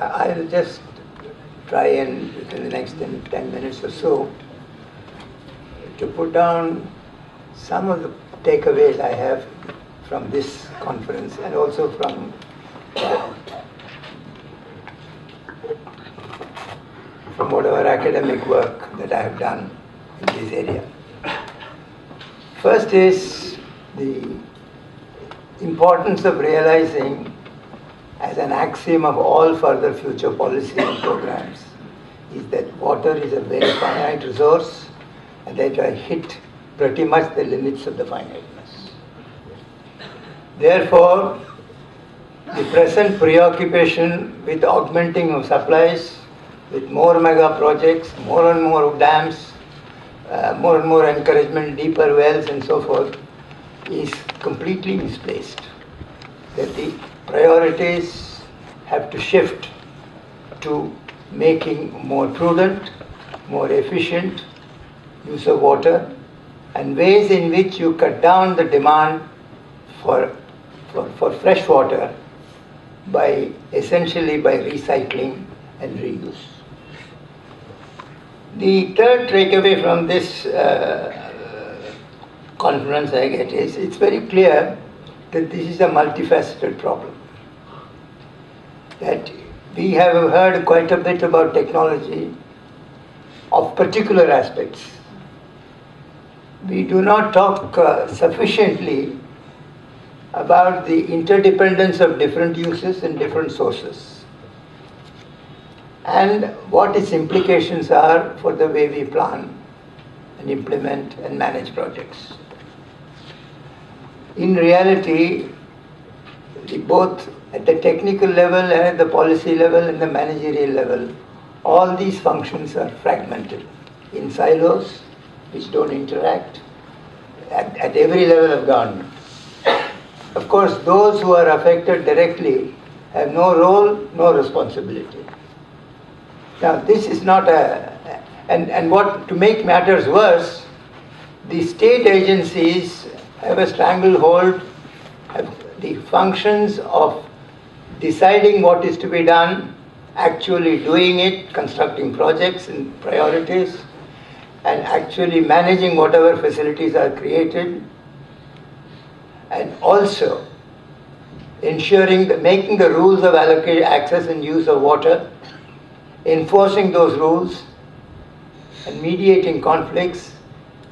I'll just try and, within the next 10 minutes or so, to put down some of the takeaways I have from this conference and also from whatever academic work that I have done in this area. First is the importance of realizing, as an axiom of all further future policy and programs, is that water is a very finite resource and that I hit pretty much the limits of the finiteness. Therefore, the present preoccupation with augmenting of supplies, with more mega projects, more and more dams, more and more encouragement, deeper wells and so forth, is completely misplaced. That the priorities have to shift to making more prudent, more efficient use of water, and ways in which you cut down the demand for fresh water essentially by recycling and reuse. The third takeaway from this conference I get is it's very clear that this is a multifaceted problem. That we have heard quite a bit about technology of particular aspects. We do not talk sufficiently about the interdependence of different uses and different sources, and what its implications are for the way we plan and implement and manage projects. In reality, both at the technical level and at the policy level and the managerial level, all these functions are fragmented in silos which don't interact at every level of government. Of course, those who are affected directly have no role, no responsibility. Now, this is not to make matters worse, the state agencies have a stranglehold, have the functions of deciding what is to be done, actually doing it, constructing projects and priorities, and actually managing whatever facilities are created, and also ensuring that making the rules of access and use of water, enforcing those rules, and mediating conflicts,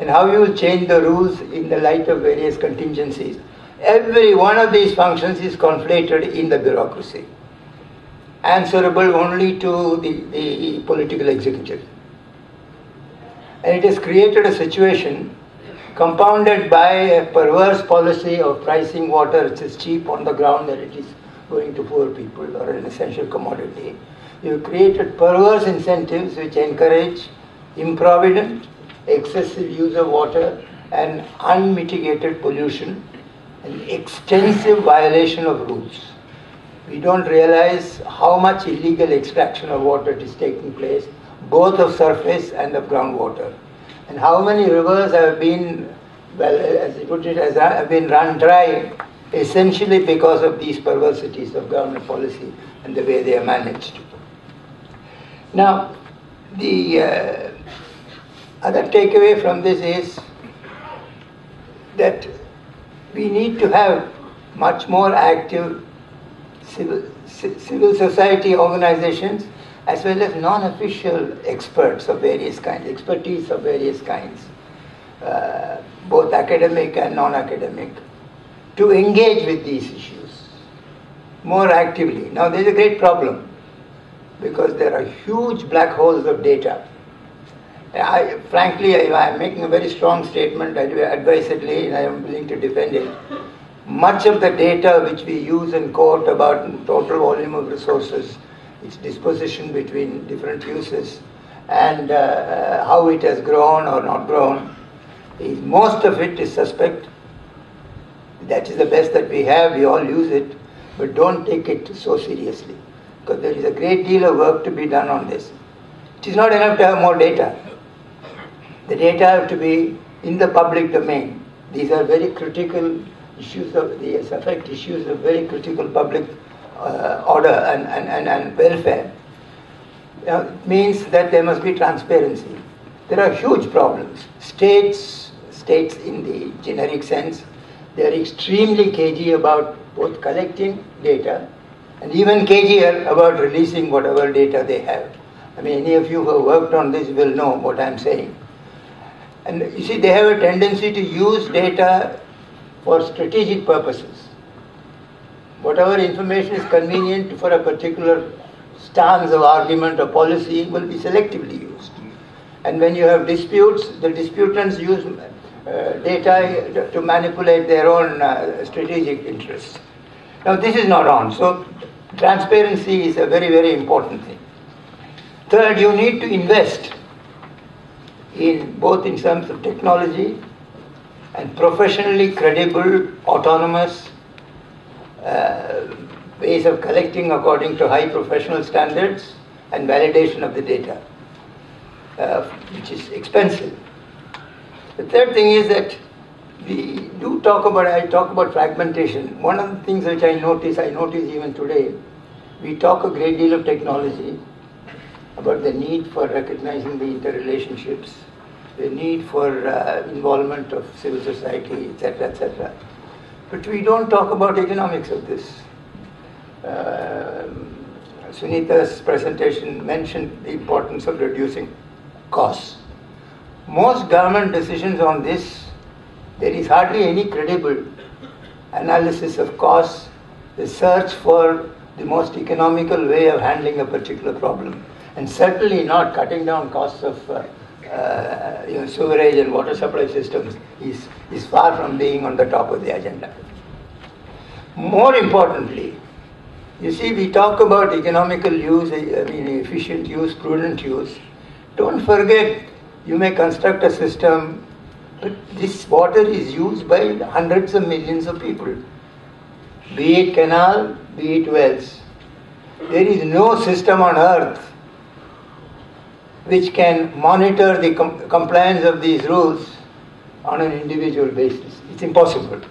and how you will change the rules in the light of various contingencies. Every one of these functions is conflated in the bureaucracy, answerable only to the political executive. And it has created a situation compounded by a perverse policy of pricing water which is cheap on the ground that it is going to poor people or an essential commodity. You created perverse incentives which encourage improvident, excessive use of water and unmitigated pollution and extensive violation of rules. We don't realize how much illegal extraction of water is taking place, both of surface and of groundwater, and how many rivers have been, well, as you put it, have been run dry essentially because of these perversities of government policy and the way they are managed. Now, the other takeaway from this is that we need to have much more active civil society organizations as well as non-official experts of various kinds, expertise of various kinds, both academic and non-academic, to engage with these issues more actively. Now, there is a great problem because there are huge black holes of data. Frankly, I am making a very strong statement, advisedly, and I am willing to defend it. Much of the data which we use in court about total volume of resources, its disposition between different uses, and how it has grown or not grown, most of it is suspect. That is the best that we have, we all use it, but don't take it so seriously, because there is a great deal of work to be done on this. It is not enough to have more data. The data have to be in the public domain. These are very critical issues these affect issues of very critical public order and welfare, it means that there must be transparency. There are huge problems. States in the generic sense, they are extremely cagey about both collecting data and even cagier about releasing whatever data they have. I mean, any of you who have worked on this will know what I'm saying. And you see, they have a tendency to use data for strategic purposes. Whatever information is convenient for a particular stance of argument or policy will be selectively used. And when you have disputes, the disputants use data to manipulate their own strategic interests. Now, this is not on. So, transparency is a very, very important thing. Third, you need to invest in both in terms of technology and professionally credible, autonomous ways of collecting according to high professional standards and validation of the data, which is expensive. The third thing is that I talk about fragmentation. One of the things which I notice even today, we talk a great deal of technology, about the need for recognizing the interrelationships, the need for involvement of civil society, etc., etc. But we don't talk about economics of this. Sunita's presentation mentioned the importance of reducing costs. Most government decisions on this, there is hardly any credible analysis of costs, the search for the most economical way of handling a particular problem, and certainly not cutting down costs of sewerage and water supply systems is far from being on the top of the agenda. More importantly, you see, we talk about economical use, efficient use, prudent use. Don't forget, you may construct a system, but this water is used by hundreds of millions of people. Be it canal, be it wells. There is no system on earth which can monitor the compliance of these rules on an individual basis. It's impossible.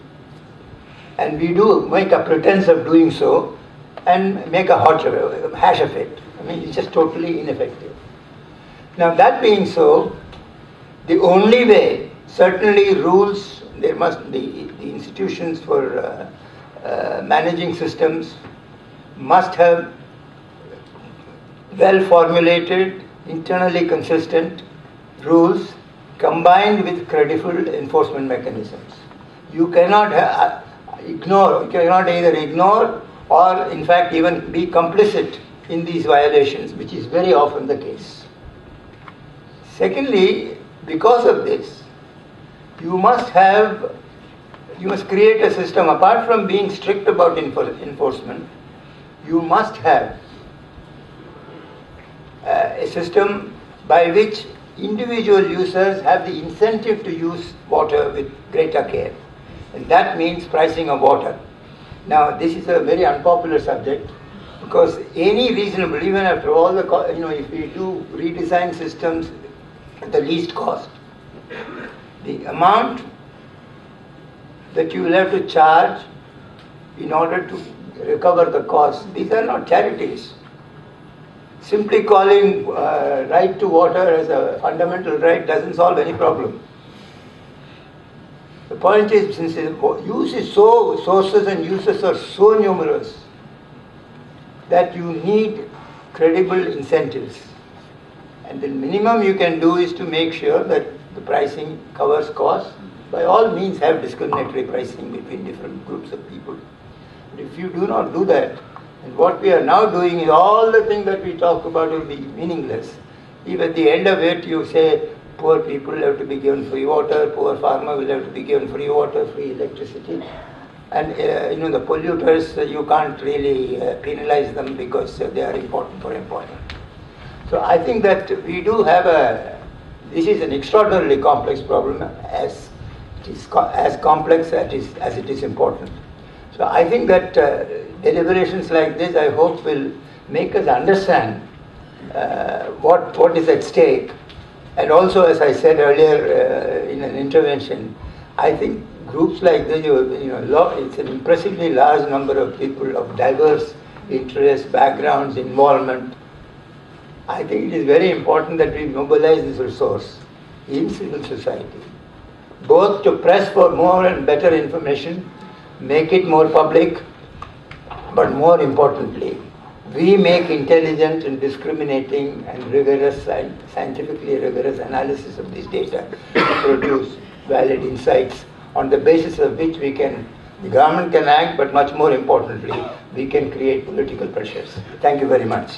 And we do make a pretense of doing so and make a hash of it. I mean, it's just totally ineffective. Now, that being so, the only way, certainly rules, there must be the institutions for managing systems must have well-formulated, internally consistent rules combined with credible enforcement mechanisms. You cannot either ignore or in fact even be complicit in these violations, which is very often the case. Secondly, because of this, you must create a system, apart from being strict about enforcement, you must have a system by which individual users have the incentive to use water with greater care. And that means pricing of water. Now, this is a very unpopular subject because any reasonable, even after all the, if we do redesign systems at the least cost, the amount that you will have to charge in order to recover the cost, these are not charities. Simply calling right to water as a fundamental right doesn't solve any problem. The point is, since sources and uses are so numerous that you need credible incentives. And the minimum you can do is to make sure that the pricing covers costs. By all means, have discriminatory pricing between different groups of people. But if you do not do that, and what we are now doing is all the things that we talk about will be meaningless. If at the end of it you say, poor people have to be given free water, poor farmer will have to be given free water, free electricity, and the polluters, you can't really penalize them because they are important for employment. So I think that we do have this is an extraordinarily complex problem, as complex as it is important. So I think that deliberations like this, I hope, will make us understand what is at stake. And also, as I said earlier in an intervention, I think groups like this, it's an impressively large number of people of diverse interests, backgrounds, involvement. I think it is very important that we mobilize this resource in civil society, both to press for more and better information, make it more public, but more importantly, we make intelligent and discriminating and rigorous, scientifically rigorous analysis of this data to produce valid insights on the basis of which the government can act, but much more importantly, we can create political pressures. Thank you very much.